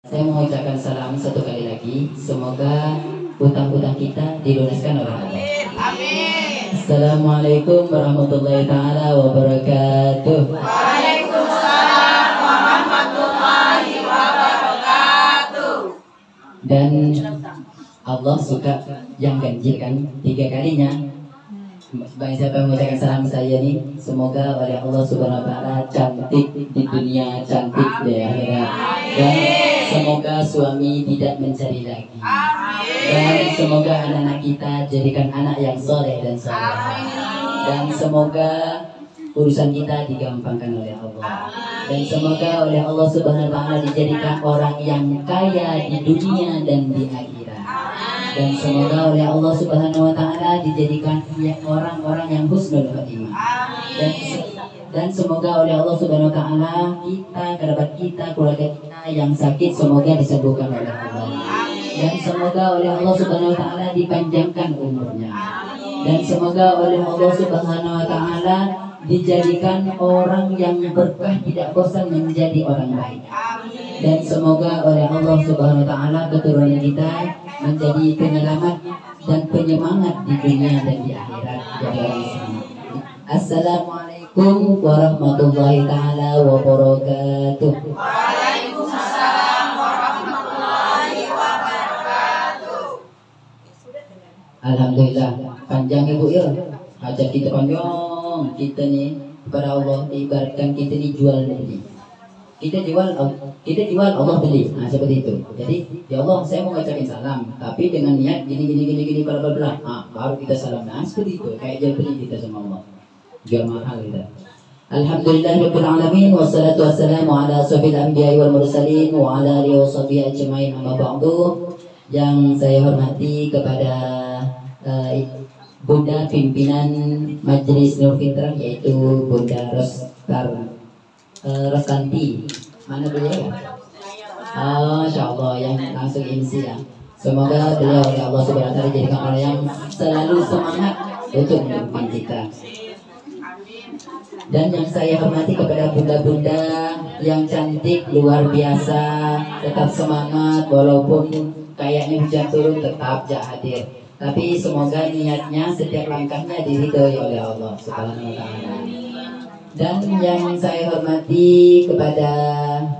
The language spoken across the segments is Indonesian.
Saya mengucapkan salam satu kali lagi. Semoga hutang-hutang kita dilunaskan oleh Allah. Amin. Assalamualaikum warahmatullahi taala wabarakatuh. Waalaikumsalam warahmatullahi wabarakatuh. Dan Allah suka yang ganjil kan 3 kalinya. Bagi siapa yang mengucapkan salam saya nih, semoga oleh Allah Subhanahu wa taala cantik di dunia, cantik di akhirat. Dan semoga suami tidak mencari lagi. Dan semoga anak-anak kita jadikan anak yang soleh dan saleh. Dan semoga urusan kita digampangkan oleh Allah. Dan semoga oleh Allah Subhanahu wa taala dijadikan orang yang kaya di dunia dan di akhirat. Dan semoga oleh Allah Subhanahu wa taala dijadikan orang-orang yang husnul khotimah. Dan semoga oleh Allah Subhanahu wa taala kita, kerabat kita, keluarga kita yang sakit semoga disembuhkan oleh Allah. Dan semoga oleh Allah Subhanahu wa taala dipanjangkan umurnya. Dan semoga oleh Allah Subhanahu wa taala dijadikan orang yang berkah, tidak bosan menjadi orang baik. Dan semoga oleh Allah Subhanahu wa taala keturunan kita menjadi penyelamat dan penyemangat di dunia dan di akhirat. Assalamualaikum warahmatullahi taala wabarakatuh. Waalaikumsalam warahmatullahi wabarakatuh. Alhamdulillah, panjang ibu ya. Ajak kita panjang, kita nih kepada Allah ibaratkan kita dijual beli. Kita jual Allah beli. Nah seperti itu. Jadi ya Allah saya mau ngucapin salam, tapi dengan niat gini bla bla bla. Ah baru kita salam. Nah seperti itu. Kayak jual beli kita sama Allah. Jual mahal kita. Alhamdulillahirabbil alamin wassalatu wassalamu ala asyrofil anbiya'i wal mursalin wa ala alihi washabihi ajmain amma ba'du. Yang saya hormati kepada Bunda pimpinan Majelis Nur Fitrah yaitu Bunda Rostanti. Mana beliau? Masya Allah yang langsung MC ya. Semoga beliau oleh Allah Subhanahu wa taala dijadikan orang yang selalu semangat untuk memimpin kita. Dan yang saya hormati kepada bunda-bunda yang cantik luar biasa, tetap semangat walaupun kayaknya hujan turun tetap hadir. Tapi semoga niatnya setiap langkahnya diridhoi oleh Allah Subhanahu wa taala. Dan yang saya hormati kepada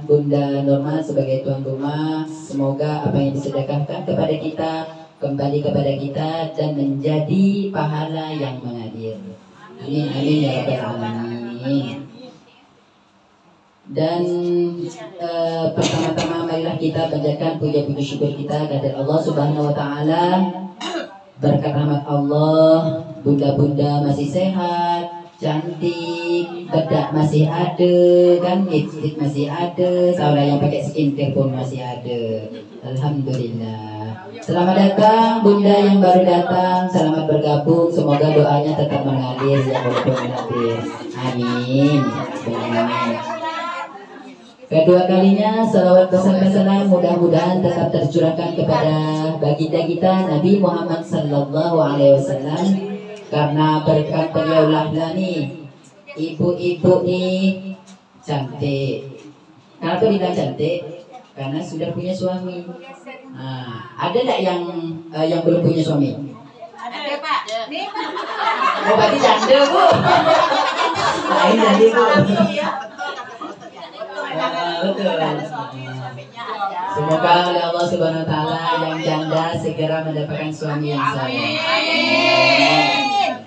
Bunda Norma sebagai tuan rumah, semoga apa yang disedekahkan kepada kita kembali kepada kita dan menjadi pahala yang mengalir. Amin amin ya rabbal alamin. Dan pertama-tama marilah kita panjatkan puja-puji syukur kita kepada Allah Subhanahu wa taala. Berkat rahmat Allah, bunda-bunda masih sehat, cantik, bedak masih ada, kan lipstick masih ada, saudara yang pakai skincare pun masih ada. Alhamdulillah. Selamat datang bunda yang baru datang, selamat bergabung. Semoga doanya tetap mengalir ya walaupun mengalir. Amin. Amin. Kedua kalinya salawat beserta salam mudah-mudahan tetap tercurahkan kepada baginda kita Nabi Muhammad sallallahu alaihi wasallam. Karena berkat beliaulah nih ibu-ibu nih cantik. Kenapa bilang cantik? Karena sudah punya suami. Nah, ada enggak yang belum punya suami? Ada Pak. Nih. Oh, berarti janda Bu. Lain jadi Bu. Betul. Semoga oleh Allah Subhanahu wa taala yang janda segera mendapatkan suami yang saleh.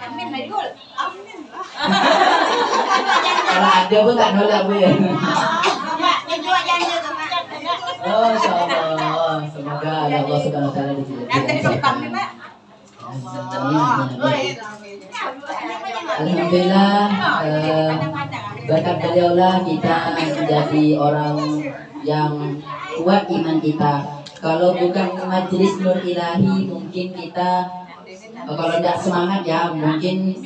Amin, Maidul. Amin. Kalau ada pun tak nolak Bu ya. Oh, insyaallah. Semoga oleh Allah Subhanahu wa taala dijadikan. Alhamdulillah, berkat beliaulah kita menjadi orang yang kuat iman kita. Kalau bukan majelis Nur Ilahi mungkin kita kalau tidak semangat ya mungkin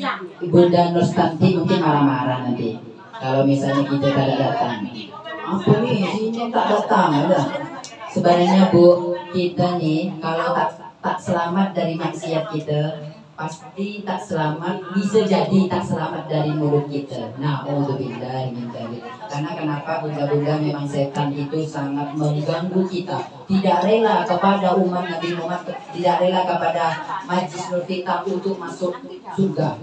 Bunda Nostanti mungkin marah-marah nanti. Kalau misalnya kita tidak datang. Apa nih sini tak datang ada. Sebenarnya Bu kita nih kalau tak selamat dari maksiat kita pasti tak selamat, bisa jadi tak selamat dari mulut kita. Na'udzubillah min dzalik. Karena kenapa bunda-bunda memang setan itu sangat mengganggu kita. Tidak rela kepada umat Nabi Muhammad, tidak rela kepada Majlis Nur Fitnah untuk masuk surga.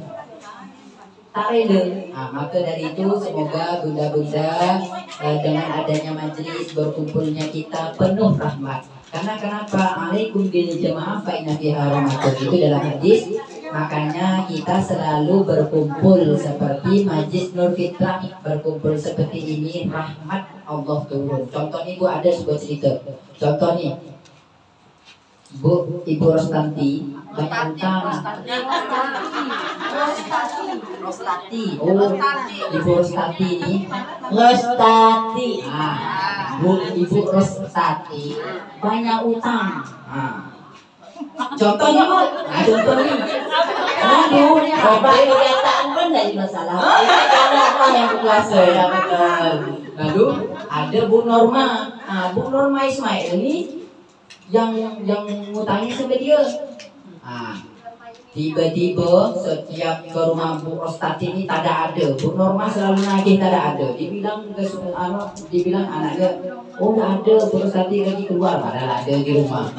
Tak rela. Maka dari itu semoga bunda-bunda dengan adanya majlis berkumpulnya kita penuh rahmat. Karena kenapa? Alaikum bil jamaah fa inna fiha rahmatun. Itu dalam hadis. Makanya kita selalu berkumpul seperti Majlis Nur Fitnah, berkumpul seperti ini, rahmat Allah turun. Contoh nih Bu, ada sebuah cerita. Contoh nih, Bu, Ibu Rostanti banyak utang. Rostati. Oh, Ibu Rostati ini. Rostati. Bu, Ibu Rostati banyak utang. Contohnya Bu, contohnya. Aduh, obat kenyataan kan dari masalah. Apa yang berkuasa ya betul. Lalu ada Bu Norma. Bu Norma Ismail ini yang ngutangin sama dia. Tiba-tiba setiap ke rumah Bu Rostati ini tak ada. Bu Norma selalu nagih tak ada. Dibilang anaknya, oh tak ada, Bu Rostati lagi keluar, padahal ada di rumah.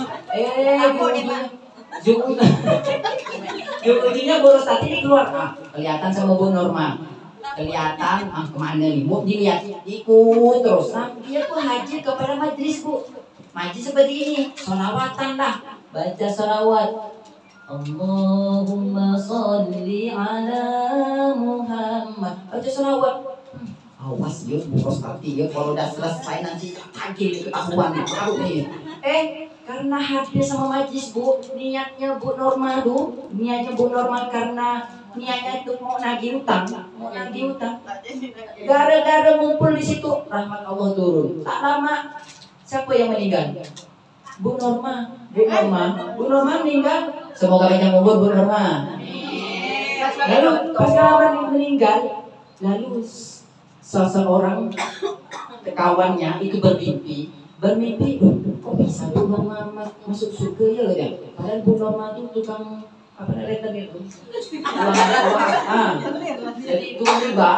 Ujungnya Bu Rostati ini keluar. Kelihatan sama Bu Norma. Kelihatan kemana nih? Bu dilihat ikut terus. Dia pun hadir kepada majlis Bu. Majlis seperti ini, sholawatan lah, baca sholawat. Allahumma sholli ala Muhammad. Baca sholawat. Awas ya Bu Rostati ya, kalau udah selesai nanti tagih ketahuan baru nih. Karena hadir sama majlis Bu, niatnya Bu Norma tuh, niatnya Bu Norma karena niatnya itu mau nagih utang, Gara-gara ngumpul di situ, rahmat Allah turun. Tak lama, siapa yang meninggal? Bu Norma meninggal. Semoga panjang umur Bu Norma. Lalu pas kawan meninggal, lalu seseorang kawannya itu bermimpi, kok bisa Bu Norma masuk surga ya? Padahal Bu Norma itu tukang apa namanya itu? Jadi tukang riba.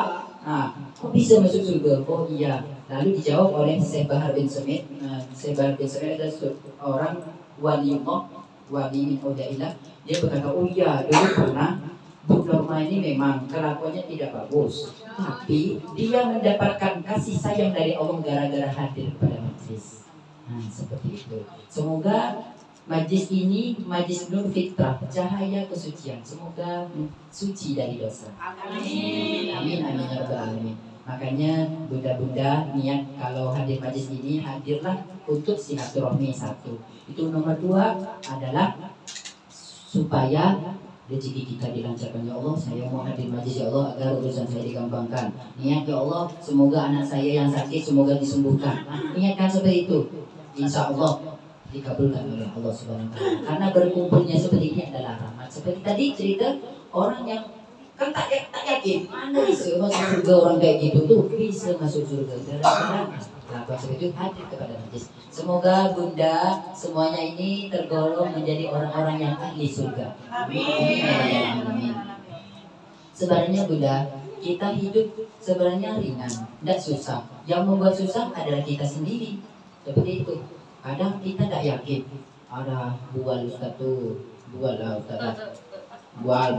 Kok bisa masuk surga? Oh iya. Lalu dijawab oleh Syekh Bahar bin Sumit. Syekh Bahar bin Sumit adalah seorang waliullah, wali min auliyaillah. Dia berkata, oh iya, dulu pernah Bu Norma ini memang kelakuannya tidak bagus, tapi dia mendapatkan kasih sayang dari Allah gara-gara hadir pada majlis. Seperti itu. Semoga majlis ini, Majlis Nur Fitnah, cahaya kesucian. Semoga suci dari dosa. Amin. Amin ya rabbal alamin. Makanya bunda-bunda niat kalau hadir majlis ini, hadirlah untuk silaturahmi satu. Itu nomor 2 adalah supaya rezeki kita dilancarkan. Ya Allah, saya mau hadir majlis ya Allah agar urusan saya digampangkan. Niat ya Allah, semoga anak saya yang sakit semoga disembuhkan. Niatkan seperti itu. Insya Allah dikabulkan oleh Allah Subhanahu wa taala. Karena berkumpulnya seperti ini adalah rahmat. Seperti tadi cerita orang yang kan tak yakin mana bisa masuk surga, orang kayak gitu tuh bisa masuk surga. Kenapa seperti itu hadir kepada majlis. Semoga bunda semuanya ini tergolong menjadi orang-orang yang ahli surga. Amin. Amin. Sebenarnya bunda, kita hidup sebenarnya ringan, tidak susah. Yang membuat susah adalah kita sendiri. Seperti itu. Kadang kita tidak yakin. Ada bual ustaz tuh, bual lah ustaz. Bual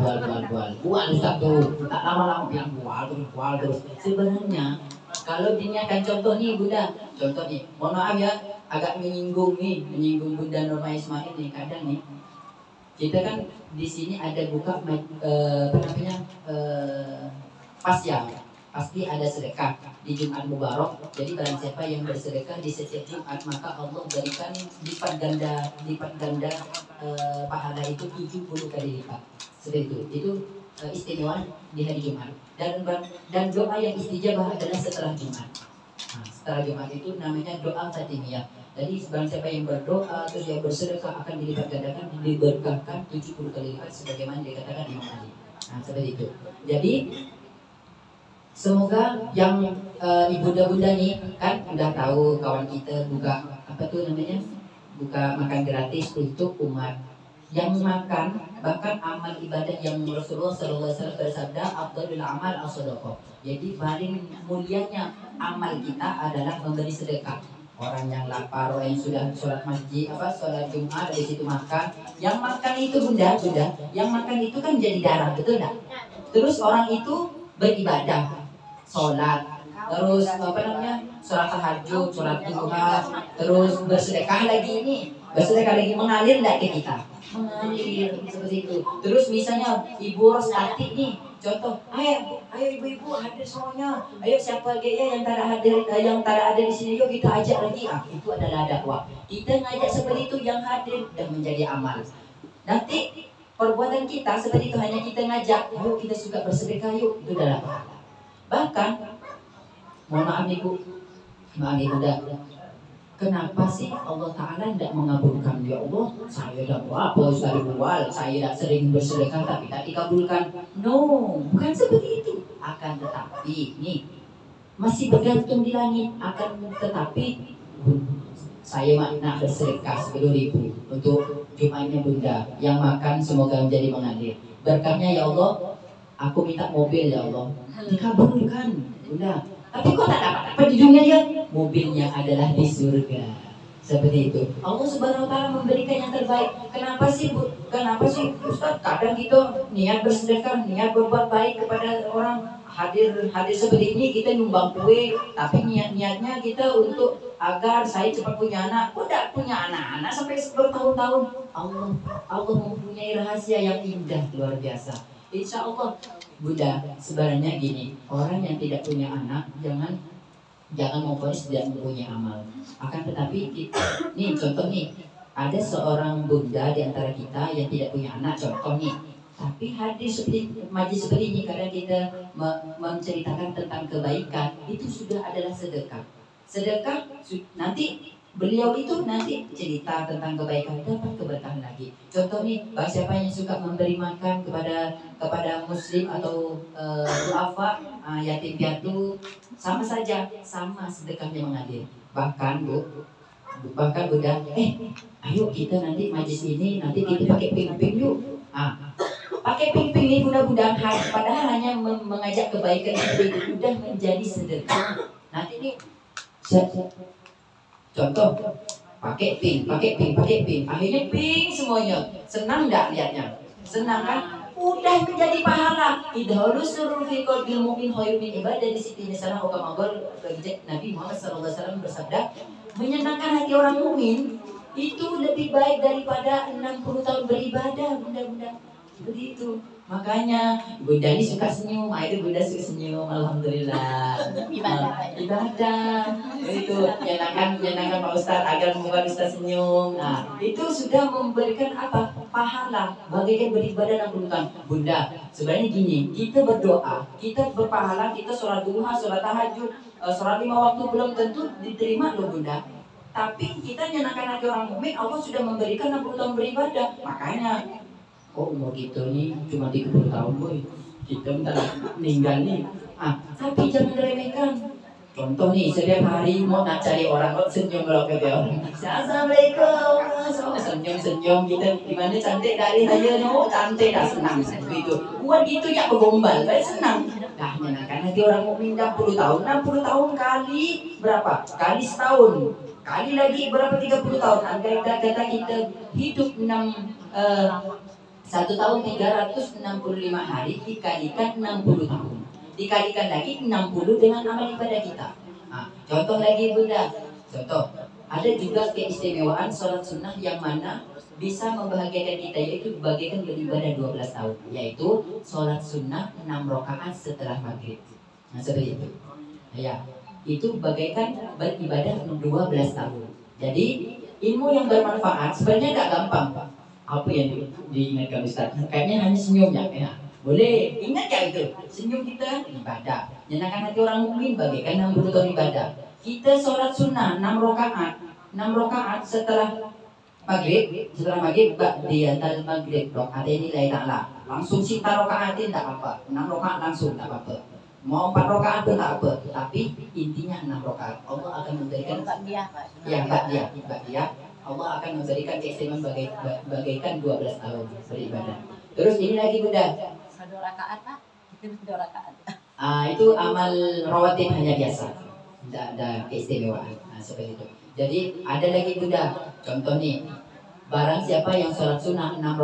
ustaz tuh. Tak lama-lama bilang bual terus. Sebenarnya kalau diniatkan contoh nih bunda, contoh nih, mohon maaf ya, agak menyinggung bunda Norma Ismail nih. Kadang nih kita kan di sini ada buka pasya, pasti ada sedekah di Jumat Mubarak. Jadi barang siapa yang bersedekah di setiap Jumat, maka Allah berikan lipat ganda pahala itu 70 kali lipat. Seperti itu istimewa di hari Jumat. Dan doa yang istijabah adalah setelah Jumat. Setelah Jumat itu namanya doa Fatimiyah. Jadi barang siapa yang berdoa terus yang bersedekah akan dilipat gandakan, diberkahkan 70 kali lipat sebagaimana dikatakan Imam Ali. Seperti itu. Jadi semoga yang ibunda-bunda nih kan udah tahu kawan kita buka apa tuh namanya, buka makan gratis untuk umat. yang makan, bahkan amal ibadah yang Rasulullah SAW bersabda, afdhalul amal as-shadaqah. Jadi paling mulianya amal kita adalah memberi sedekah. Orang yang lapar, orang yang sudah sholat masjid, sholat Jumat dari situ makan. Yang makan itu bunda, yang makan itu kan jadi darah, betul nggak? Terus orang itu beribadah, sholat, terus sholat tahajud, sholat duha, terus bersedekah lagi mengalir nggak ke kita? Mengalir seperti itu. Terus misalnya ibu Rostati nih, contoh, ayo ibu-ibu hadir semuanya, ayo siapa lagi ya yang tak ada di sini, yuk kita ajak lagi. Itu adalah dakwah. Kita ngajak seperti itu yang hadir dan menjadi amal. Nanti perbuatan kita seperti itu hanya kita ngajak, yuk kita suka bersedekah yuk, itu adalah pahala. Bahkan, mohon maaf ibu, kenapa sih Allah Ta'ala tidak mengabulkan? Ya Allah, saya dah berapa dari awal, saya dah sering bersedekah tapi tak dikabulkan. No, bukan seperti itu. Akan tetapi, nih, masih bergantung di langit. Akan tetapi, saya nak bersedekah 10.000 untuk Jumatnya bunda. Yang makan semoga menjadi mengalir. Berkahnya ya Allah, aku minta mobil ya Allah. Dikabulkan, bunda. Tapi kok tak dapat apa di dunia ya? Mobilnya adalah di surga. Seperti itu. Allah Subhanahu wa taala memberikan yang terbaik. Kenapa sih Ustaz? Kadang kita niat bersedekah, niat berbuat baik kepada orang, hadir seperti ini kita nyumbang kue, tapi niatnya kita untuk agar saya cepat punya anak. Kok tidak punya anak sampai bertahun-tahun? Allah mempunyai rahasia yang indah luar biasa. Insya Allah, Bunda, sebenarnya gini, orang yang tidak punya anak jangan memfonis tidak mempunyai amal. Akan tetapi nih contoh nih, ada seorang bunda di antara kita yang tidak punya anak, contoh nih, tapi hadir seperti majlis seperti ini karena kita menceritakan tentang kebaikan, itu sudah adalah sedekah. Sedekah nanti beliau itu nanti cerita tentang kebaikan, dapat keberkahan lagi. Contoh nih, siapa yang suka memberi makan kepada muslim atau duafa, yatim piatu, sama saja, sama sedekahnya mengalir. Bahkan Bunda, ayo kita nanti majlis ini nanti kita pakai ping-ping yuk. Pakai ping-ping ini Bunda, padahal hanya mengajak kebaikan itu sudah menjadi sedekah. Nanti nih contoh, pakai ping, akhirnya ping semuanya. Senang enggak lihatnya? Senang kan? Udah menjadi pahala. Idhalu surul fi qalbil mu'min khairun min ibadah di sini misalnya Nabi Muhammad SAW bersabda, menyenangkan hati orang mukmin itu lebih baik daripada 60 tahun beribadah, Bunda. Begitu. Makanya Bunda ini suka senyum, itu Bunda suka senyum, alhamdulillah. Ibadah. Itu menyenangkan Pak Ustadz agar membuat Ustadz senyum. Nah, itu sudah memberikan apa? Pahala. Bagaikan beribadah 60 tahun. Bunda, sebenarnya gini, kita berdoa, kita berpahala, kita sholat duha, sholat tahajud, sholat 5 waktu belum tentu diterima loh Bunda. Tapi kita menyenangkan hati orang mukmin, Allah sudah memberikan 60 tahun beribadah. Makanya umur gitu nih cuma 30 tahun boy, kita bentar meninggal nih. Tapi jangan remehkan. Contoh nih, setiap hari mau nak cari orang, senyum kalau ke orang. Assalamualaikum, senyum kita gimana cantik dari aja, cantik dah, senang gitu. Buat gitu ya kegombal, baik senang. Dah menyenangkan hati orang mukmin 60 tahun kali berapa? Kali setahun. Kali lagi berapa 30 tahun. Andai kata kita hidup 1 tahun 365 hari dikalikan 60 tahun. Dikalikan lagi 60 dengan amal ibadah kita. Contoh lagi Bunda. Contoh, ada juga keistimewaan sholat sunnah yang mana bisa membahagiakan kita, yaitu bagaikan beribadah 12 tahun. Yaitu sholat sunnah 6 rakaat setelah maghrib. Seperti itu. Ya, itu bagaikan beribadah 12 tahun. Jadi ilmu yang bermanfaat sebenarnya nggak gampang Pak. Apa yang diingatkan Ustaz? Kayaknya hanya senyumnya ya. Boleh, ingat ya itu. Senyum kita ibadah. Menyenangkan hati orang mukmin bagaikan 60 tahun ibadah. Kita sholat sunnah 6 rakaat setelah maghrib. Setelah maghrib di antar maghrib rakaat ini lain ta'ala. Langsung sita rakaatin tak apa. 6 rakaat langsung tak apa. Mau 4 rakaat pun tak apa. Tapi intinya 6 rakaat. Allah akan memberikan Mbak dia. Allah akan memberikan keistimewaan bagaikan 12 tahun beribadah. Terus ini lagi Bunda. 2 rakaat Pak. Itu 2 rakaat. Itu amal rawatib hanya biasa, tidak ada keistimewaan. Seperti itu. Jadi ada lagi Bunda. Contoh nih, barang siapa yang sholat sunnah 4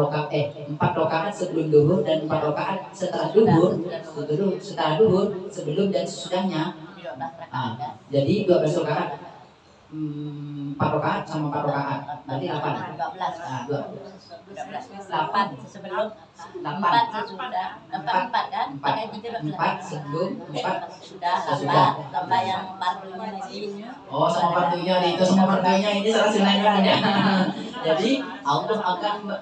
rakaat sebelum duhur dan 4 rakaat setelah duhur, sebelum dan sesudahnya. 12 rakaat. Jadi 12 rakaat. 4 rakaat sama 4 rakaat berarti 8. 12 8 sebelum 4 sesudah 4 kan? Pakai 3 4 sebelum 4 sudah tambah yang fardunya lagi. Oh, sama fardunya itu sama fardunya ini salah sunahnya ya. Jadi Allah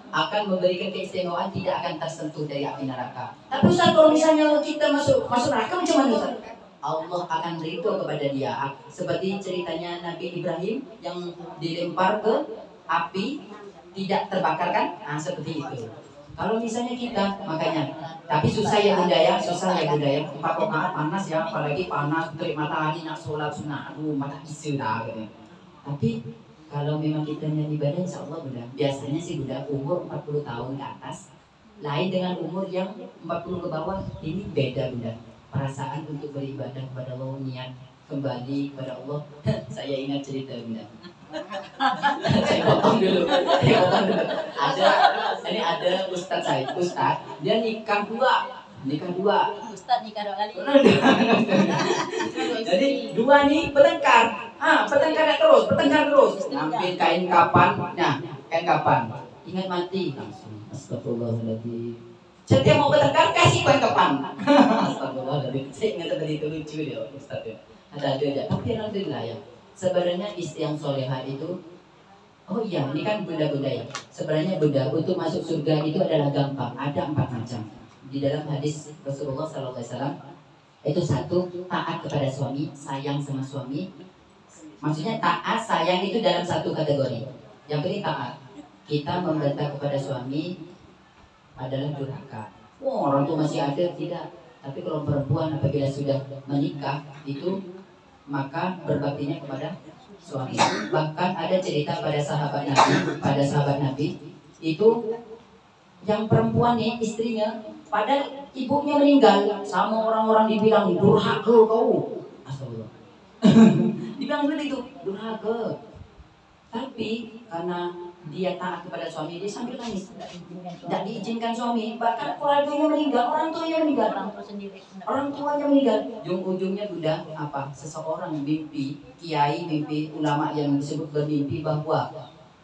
akan memberikan keistimewaan, tidak akan tersentuh dari api neraka. Tapi Ustaz, kalau misalnya kita masuk neraka macam mana Ustaz? Allah akan ridho kepada dia, seperti ceritanya Nabi Ibrahim yang dilempar ke api tidak terbakar kan? Seperti itu. Kalau misalnya kita, makanya, tapi susah ya Bunda ya, 4 rakaat panas ya, apalagi panas terik matahari nak sholat sunnah, aduh mata isu dah gitu. Tapi kalau memang kita yang ibadah, insya Allah Bunda, biasanya sih Bunda umur 40 tahun ke atas, lain dengan umur yang 40 ke bawah, ini beda Bunda. Perasaan untuk beribadah kepada Allah, niat kembali kepada Allah. Saya ingat cerita Bunda. Saya potong dulu. Ada Ustaz dia nikah dua. Ustaz nikah 2 kali. Jadi 2 nih bertengkar. Bertengkar terus. Ambil kain kapan. Nah, kain kapan. Ingat mati langsung. Astagfirullahaladzim. Setiap mau bertengkar kasih kain kapan. Astagfirullahaladzim. Saya ingat tadi itu lucu dia Ustaz ya. Ada aja. Tapi alhamdulillah ya. Sebenarnya istri yang solehah itu, oh iya, ini kan bunda-bunda ya. Sebenarnya bunda untuk masuk surga itu adalah gampang. Ada 4 macam. Di dalam hadis Rasulullah SAW itu 1, taat kepada suami, sayang sama suami. Maksudnya taat, sayang itu dalam 1 kategori. Yang ini taat. Kita membentak kepada suami adalah durhaka. Orang tua masih ada tidak. Tapi kalau perempuan apabila sudah menikah itu maka berbaktinya kepada suami. Bahkan ada cerita pada sahabat Nabi itu yang perempuan nih istrinya pada ibunya meninggal sama orang-orang dibilang durhaka kau. Astagfirullah. Dibilang begitu durhaka. Tapi karena dia taat kepada suami, dia sambil nangis. Tidak diizinkan suami, bahkan keluarganya meninggal, orang tuanya meninggal, orang tuanya meninggal. Ujung-ujungnya sudah apa? Seseorang mimpi, kiai mimpi, ulama yang disebut bermimpi bahwa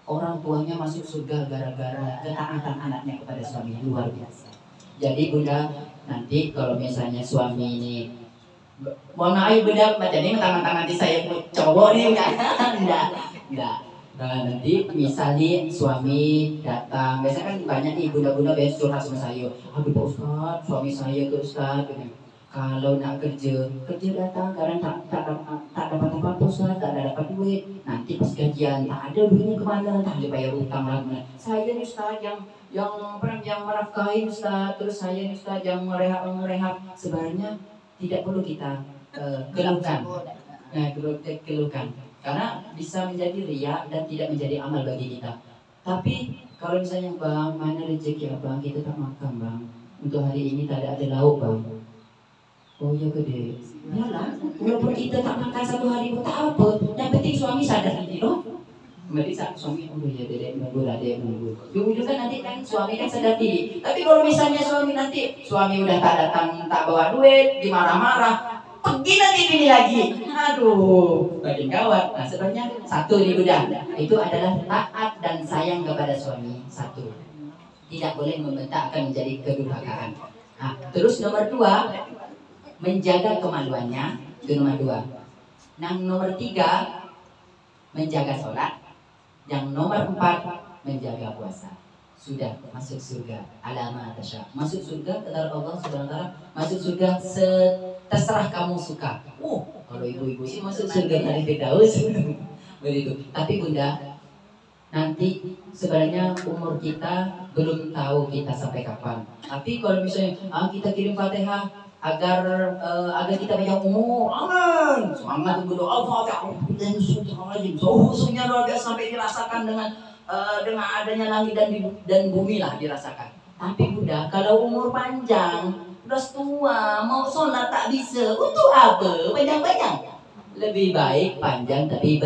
orang tuanya masuk surga gara-gara ketaatan anaknya kepada suami. Luar biasa. Jadi Bunda, nanti kalau misalnya suami ini mohon maaf Bunda, jadi mentang-mentang nanti saya cowok nih enggak. Nah, nanti misalnya suami datang, biasanya kan banyak nih bunda-bunda biasa curhat sama saya. Aduh Pak Ustaz, suami saya ke Ustaz. Kalau nak kerja datang kadang tak dapat apa-apa Ustaz, tak dapat duit. Nanti pas gajian tak ada duitnya kemana? Tak ada bayar utang lagi. Saya nih Ustaz yang menafkahi Ustaz, terus saya nih Ustaz yang merehab. Sebenarnya tidak perlu kita keluhkan. Keluhkan. Karena bisa menjadi riya dan tidak menjadi amal bagi kita. Tapi kalau misalnya Bang, mana rezeki Abang, kita tak makan Bang. Untuk hari ini tak ada lauk Bang. Oh ya gede. Yalah, walaupun kita tak makan 1 hari pun tak apa. Yang penting suami sadar ini loh. Berarti suami, oh ya dedek nunggu. Ujung kan nanti kan suami kan sadar diri. Tapi kalau misalnya suami udah tak datang, tak bawa duit, dimarah-marah, pergi nanti bini lagi. Aduh, makin gawat. Nah sebenarnya 1 nih Bunda, itu adalah taat dan sayang kepada suami. 1, tidak boleh membentak, akan menjadi kedurhakaan. Nah, terus nomor 2, menjaga kemaluannya. Itu nomor 2. Yang nomor 3, menjaga sholat. Yang nomor 4, menjaga puasa. Sudah masuk surga. Alama tasya. Masuk surga kata Allah Subhanahu wa taala, masuk surga terserah kamu suka. Kalau ibu-ibu sih masuk surga dari Firdaus. Begitu. Tapi Bunda, nanti sebenarnya umur kita belum tahu kita sampai kapan. Tapi kalau misalnya kita kirim Fatihah agar kita banyak umur. Aman. Semangat berdoa Al-Fatihah. Dan suhunya luar biasa sampai dirasakan dengan adanya langit dan bumi lah dirasakan. Tapi Bunda, kalau umur panjang, udah tua, mau sholat tak bisa, untuk apa? Panjang-panjang. Lebih baik panjang tapi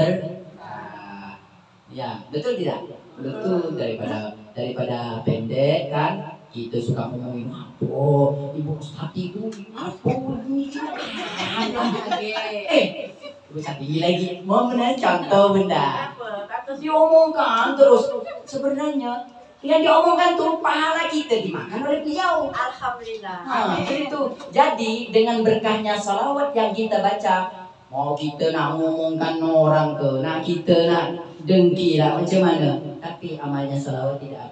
ya, betul tidak? Betul, daripada pendek kan. Kita suka ngomongin ibu hati itu ini ibu hati lagi mau contoh Bunda. Diomongkan terus sebenarnya yang diomongkan tuh pahala kita dimakan oleh beliau. Alhamdulillah. Jadi dengan berkahnya salawat yang kita baca, mau kita nak ngomongkan orang ke, nak kita nak dengki lah macam mana, tapi amalnya salawat tidak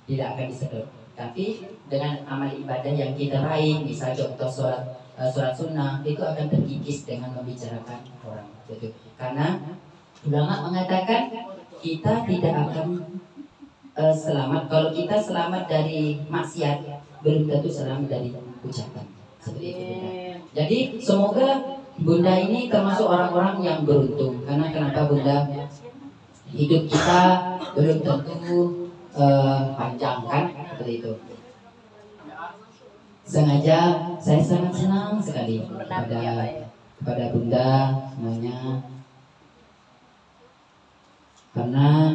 akan disedot. Tapi dengan amal ibadah yang kita raih, misal contoh surat sunnah, itu akan terkikis dengan membicarakan orang. Betul. Karena ulama mengatakan kita tidak akan selamat. Kalau kita selamat dari maksiat, belum tentu selamat dari ucapan. Seperti itu. Jadi semoga Bunda ini termasuk orang-orang yang beruntung. Karena kenapa Bunda? Hidup kita belum tentu panjang kan, seperti itu. Sengaja saya sangat senang sekali kepada Bunda semuanya, karena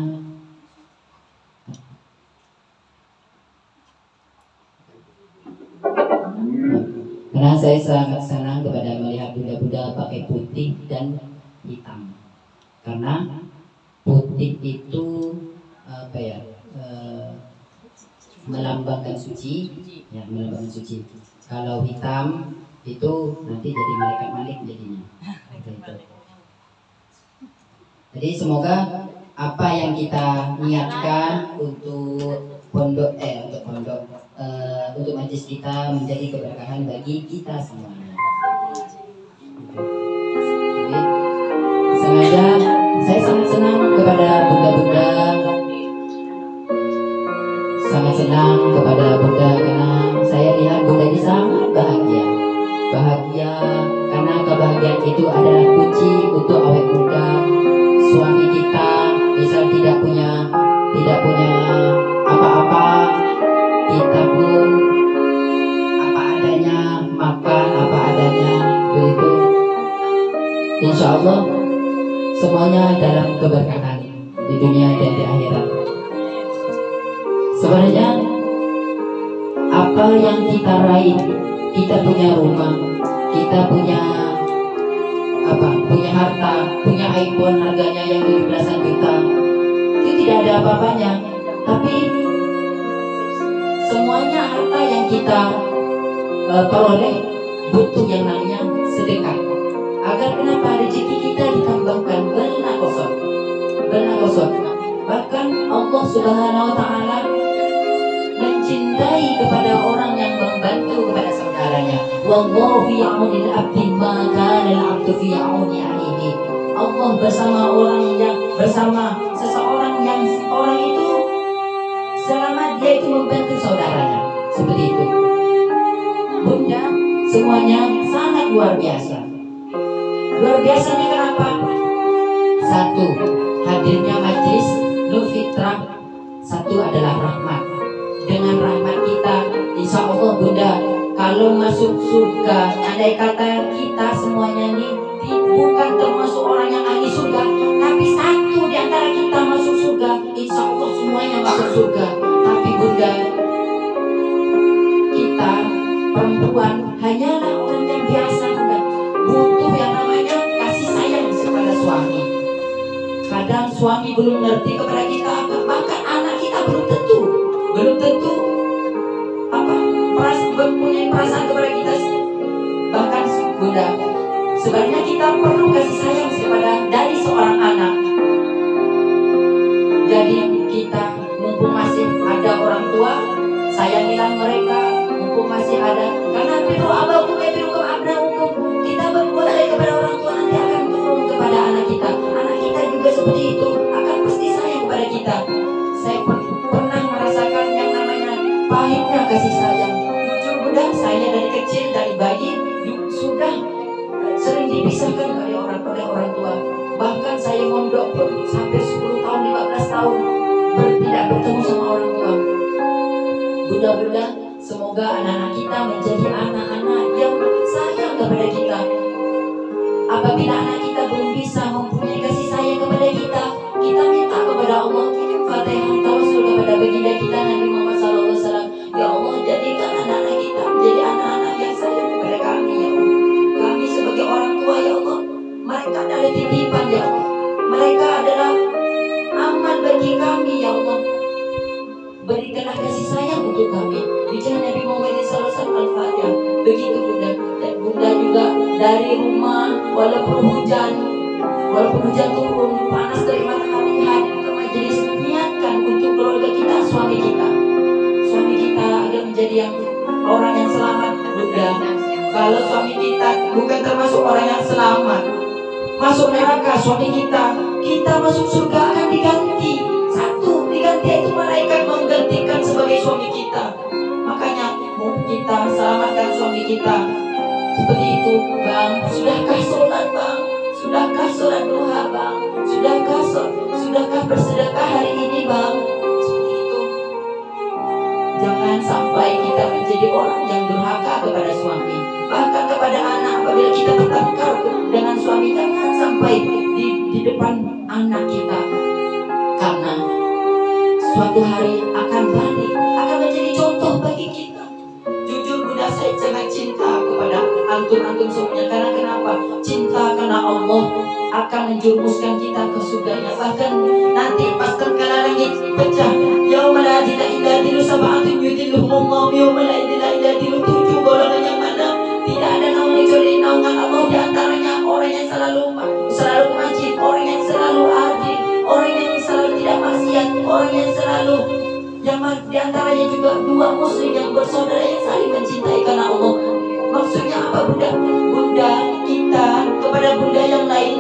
saya sangat senang kepada melihat Bunda-Bunda pakai putih dan hitam. Karena putih itu melambangkan suci, ya, melambangkan suci. Kalau hitam itu nanti jadi malaikat Malik jadinya. Jadi semoga apa yang kita niatkan untuk untuk majelis kita menjadi keberkahan bagi kita semuanya. Jadi sengaja saya sangat senang kepada Bunda-Bunda. Sangat senang kepada Bunda karena saya lihat Bunda ini sangat bahagia karena kebahagiaan itu adalah kunci untuk awet muda. Suami kita misal tidak punya apa-apa, kita pun apa adanya, makan apa adanya, begitu. Insya Allah semuanya dalam keberkahan di dunia dan di akhirat. Sebenarnya apa yang kita raih, kita punya rumah, kita punya harta, punya iPhone harganya yang 17 juta, itu tidak ada apa-apanya. Tapi semuanya harta yang kita peroleh butuh yang namanya sedekah. Agar kenapa rezeki kita ditambahkan benar kosong. Bahkan Allah Subhanahu Wa Taala mencintai kepada orang yang membantu kepada saudaranya. Wallahu fi aunil abdi ma kana al-abdu fi auni akhihi. Allah bersama seseorang yang orang itu selama dia itu membantu saudaranya. Seperti itu. Bunda, semuanya sangat luar biasa. Luar biasanya kenapa? Satu, hadirnya majelis Nur Fitrah. Satu adalah rahmat. Dengan rahmat kita, insya Allah Bunda, kalau masuk surga, andai kata kita semuanya ini bukan termasuk orang yang ahli surga, tapi satu di antara kita masuk surga, insya Allah semuanya masuk surga. Tapi Bunda, kita perempuan hanyalah orang yang biasa Bunda, butuh yang namanya kasih sayang kepada suami. Kadang suami belum ngerti kepada kita, bahkan anak kita belum tentu mempunyai perasaan kepada kita. Bahkan Bunda, sebenarnya kita perlu kasih sayang dari seorang anak. Jadi kita mumpung masih ada orang tua, sayangilah mereka mumpung masih ada. Karena biru abakum birukum abnaukum, kita berbuat baik kepada orang tua nanti akan turun kepada anak kita. Anak kita juga seperti itu, akan pasti sayang kepada kita. Saya pernah merasakan yang namanya pahitnya kasih sayang. Jujur Bunda, saya dari kecil, dari bayi sudah sering dipisahkan oleh orang tua. Bahkan saya mondok pun sampai 10 tahun, 15 tahun tidak bertemu sama orang tua. Bunda-bunda, semoga anak-anak kita menjadi anak-anak yang sayang kepada kita. Apabila anak kita belum bisa mempunyai kasih sayang kepada kita, kita minta kepada Allah, kirim Fatihah Tawassul kepada baginda kita Nabi Muhammad SAW. Ya Allah, jadikan anak-anak kita menjadi anak-anak yang sayang kepada kami, ya Allah. Kami sebagai orang tua, ya Allah, mereka adalah titipan, ya Allah. Mereka adalah aman bagi kami, ya Allah. Berikanlah kasih sayang untuk kami. Bicara Nabi Muhammad SAW. Al-Fatihah. Begitu Bunda. Dan Bunda juga dari rumah, walaupun hujan turun, panas dari matahari, hadir ke majelis, niatkan untuk keluarga kita, suami kita agar menjadi orang yang selamat. Bunda, kalau suami kita bukan termasuk orang yang selamat, masuk neraka suami kita masuk surga akan diganti. Diganti itu malaikat menggantikan sebagai suami kita. Makanya kita selamatkan suami kita. Seperti itu, Bang. Sudahkah sholat, Bang? Sudahkah sholat duha, Bang? Sudahkah bersedekah hari ini, Bang? Seperti itu. Jangan sampai kita menjadi orang yang durhaka kepada suami, bahkan kepada anak. Apabila kita bertengkar dengan suami, jangan sampai di depan anak kita, karena suatu hari akan balik, akan menjadi contoh bagi kita. Jujur Bunda, saya sangat cinta kepada antum semuanya. Karena kenapa? Cinta karena Allah akan menjurumuskan kita ke surganya. Bahkan nanti pas terkala langit pecah, yaumala la ilaha illa dilu sab'atun yudilluhumullahu yaumala la ilaha illa dilu, 7 golongan yang mana tidak ada naungan kecuali naungan Allah. Di antaranya orang yang selalu masjid, orang yang selalu adil, orang yang selalu tidak maksiat, orang yang selalu di antaranya juga 2 muslim yang bersaudara yang saling mencintai karena Allah. Maksudnya apa Bunda? Bunda kita kepada Bunda yang lain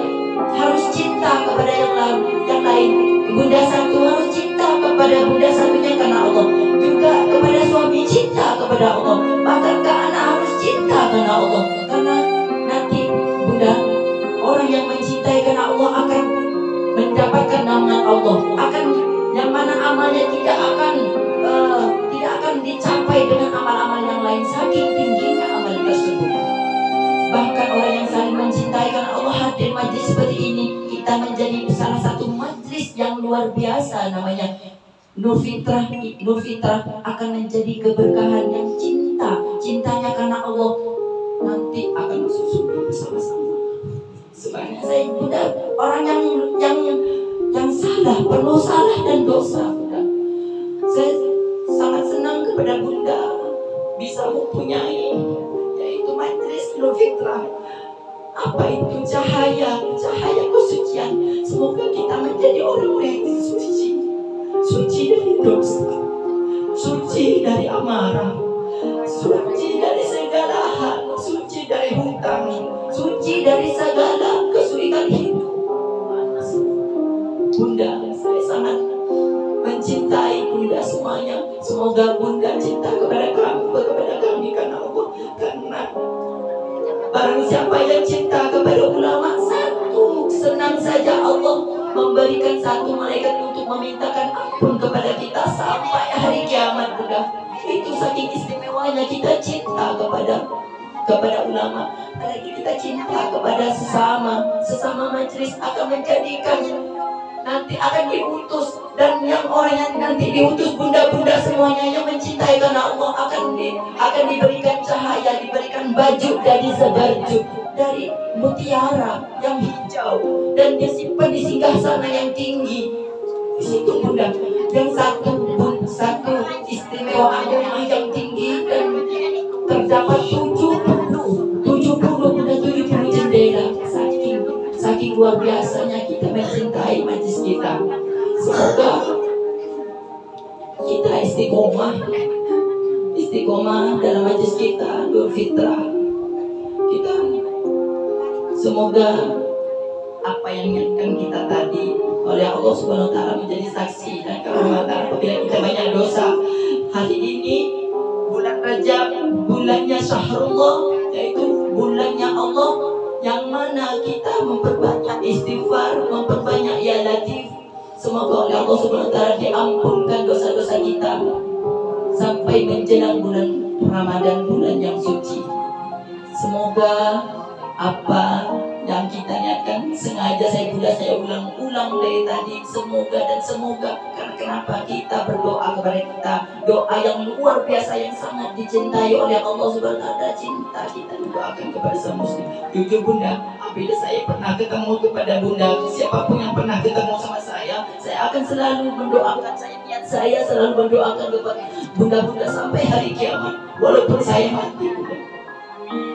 harus cinta kepada yang lain. Bunda satu harus cinta kepada Bunda satunya karena Allah. Juga kepada suami cinta kepada Allah. Bahkan ke anak harus cinta karena Allah. Karena nanti Bunda, orang yang mencintai karena Allah akan mendapatkan naungan Allah, akan yang mana amalnya tidak akan dicapai dengan amal-amal yang lain, saking tingginya amal tersebut. Bahkan orang yang saling mencintai karena Allah hadir majlis seperti ini, kita menjadi salah satu majlis yang luar biasa, namanya Nur Fitrah akan menjadi keberkahan yang cintanya karena Allah nanti akan masuk surga bersama-sama. Sebenarnya saya Bunda orang yang salah, penuh salah dan dosa, Bunda. Saya sangat senang kepada Bunda bisa mempunyai yaitu majlis Nur Fitrah. Apa itu? Cahaya kesucian. Semoga kita menjadi orang-orang yang suci dari dosa, suci dari amarah, suci dari segala hal, suci dari hutang, suci dari segala kesulitan hidup. Bunda, saya sangat mencintai Bunda semuanya. Semoga Bunda cinta kepada kami karena Allah. Karena barang siapa yang cinta kepada ulama, senang saja Allah memberikan satu malaikat untuk memintakan ampun kepada kita sampai hari kiamat, Bunda. Itu saking istimewanya kita cinta kepada ulama. Apalagi kita cinta kepada sesama majelis akan menjadikan nanti akan diutus, dan orang yang nanti diutus bunda-bunda semuanya yang mencintai karena Allah akan diberikan cahaya, diberikan baju dari sebarjuk dari mutiara yang hijau dan disimpan di singgahsana yang tinggi. Di situ Bunda, yang satu istimewa yang tinggi dan terdapat 70 jendela. Saking luar biasanya kita mencintai majlis kita. Semoga kita istiqomah dalam majlis kita Nur Fitrah. Kita semoga apa yang diingatkan kita tadi oleh Allah Subhanahu wa taala menjadi saksi dan kehormatan apabila kita banyak dosa. Hari ini bulan Rajab, bulannya syahrullah, yaitu bulannya Allah, yang mana kita memperbanyak istighfar, memperbanyak ya latif. Semoga oleh Allah Subhanahu wa taala diampunkan dosa-dosa kita sampai menjelang bulan Ramadan, bulan yang suci. Semoga apa yang kita niatkan, sengaja saya ulang-ulang dari tadi, semoga dan semoga. Karena kenapa kita berdoa kepada kita, doa yang luar biasa yang sangat dicintai oleh Allah Subhanahu wa taala. Cinta kita doakan kepada semua muslim. Jujur Bunda, apabila saya pernah ketemu kepada Bunda, siapapun yang pernah ketemu sama saya akan selalu mendoakan. Saya selalu mendoakan kepada Bunda-bunda sampai hari kiamat, walaupun saya mati Bunda.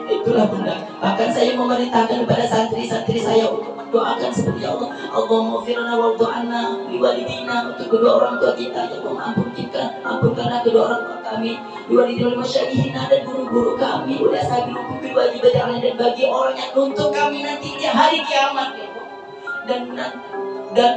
Itulah Bunda. Bahkan saya memerintahkan kepada santri-santri saya untuk mendoakan seperti Allah. Allahumma firna wa du'anna liwalidina, untuk kedua orang tua kita. Ya Allah, ampunkanlah kedua orang tua kami, liwalidina masyaihina, dan guru-guru kami, udah sabi hukum wajib dan bagi orang yang nuntut kami nanti di hari kiamat ya Allah. Dan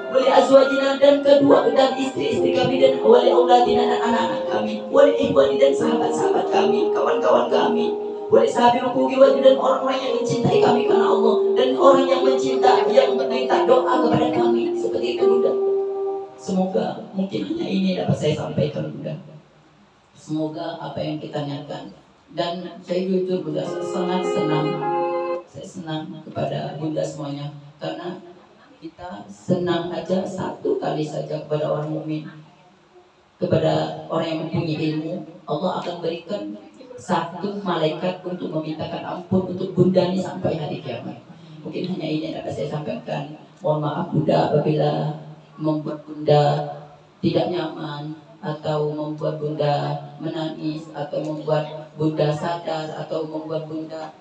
wali azwajina, dan kedua dan istri-istri kami, dan wali auladina, dan anak-anak kami, wali ikhwani, dan sahabat-sahabat kami, kawan-kawan kami, wali sahabi hukuki wajib, dan orang-orang yang mencintai kami karena Allah, dan orang yang mencinta, yang meminta doa kepada kami. Seperti itu Bunda. Semoga mungkin hanya ini dapat saya sampaikan Bunda. Semoga apa yang kita niatkan. Dan saya jujur Bunda, sangat senang. Saya senang kepada Bunda semuanya, karena kita senang aja satu kali saja kepada orang mukmin, kepada orang yang mempunyai ilmu, Allah akan berikan satu malaikat untuk memintakan ampun untuk Bunda ini sampai hari kiamat. Mungkin hanya ini yang dapat saya sampaikan. Mohon maaf Bunda apabila membuat Bunda tidak nyaman, atau membuat Bunda menangis, atau membuat Bunda sadar, atau membuat Bunda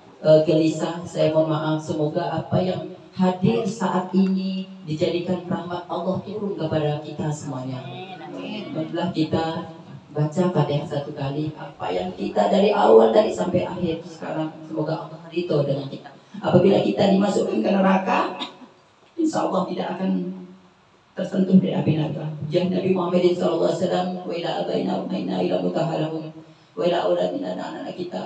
gelisah. Saya mohon maaf. Semoga apa yang hadir saat ini dijadikan rahmat Allah turun kepada kita semuanya. Marilah kita baca Fatihah satu kali. Apa yang kita dari awal dari sampai akhir sekarang, semoga Allah ridho dengan kita. Apabila kita dimasukkan ke neraka, insya Allah tidak akan tersentuh dari api neraka. Jangan Nabi Muhammad SAW, wa ila abaina wa inna ila mutaharahum, wa ila auladina, dan anak-anak kita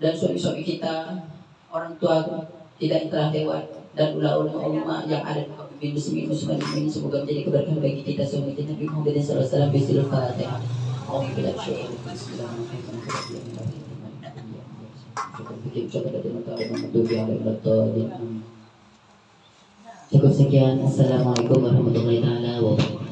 dan suami-suami kita, orang tua tidak telah lewat, dan ulama-ulama yang ada di kaum muslimin ini, semoga menjadi keberkahan bagi kita semua. Nabi Muhammad SAW bisul Fatihah. Cukup sekian. Assalamualaikum warahmatullahi wabarakatuh.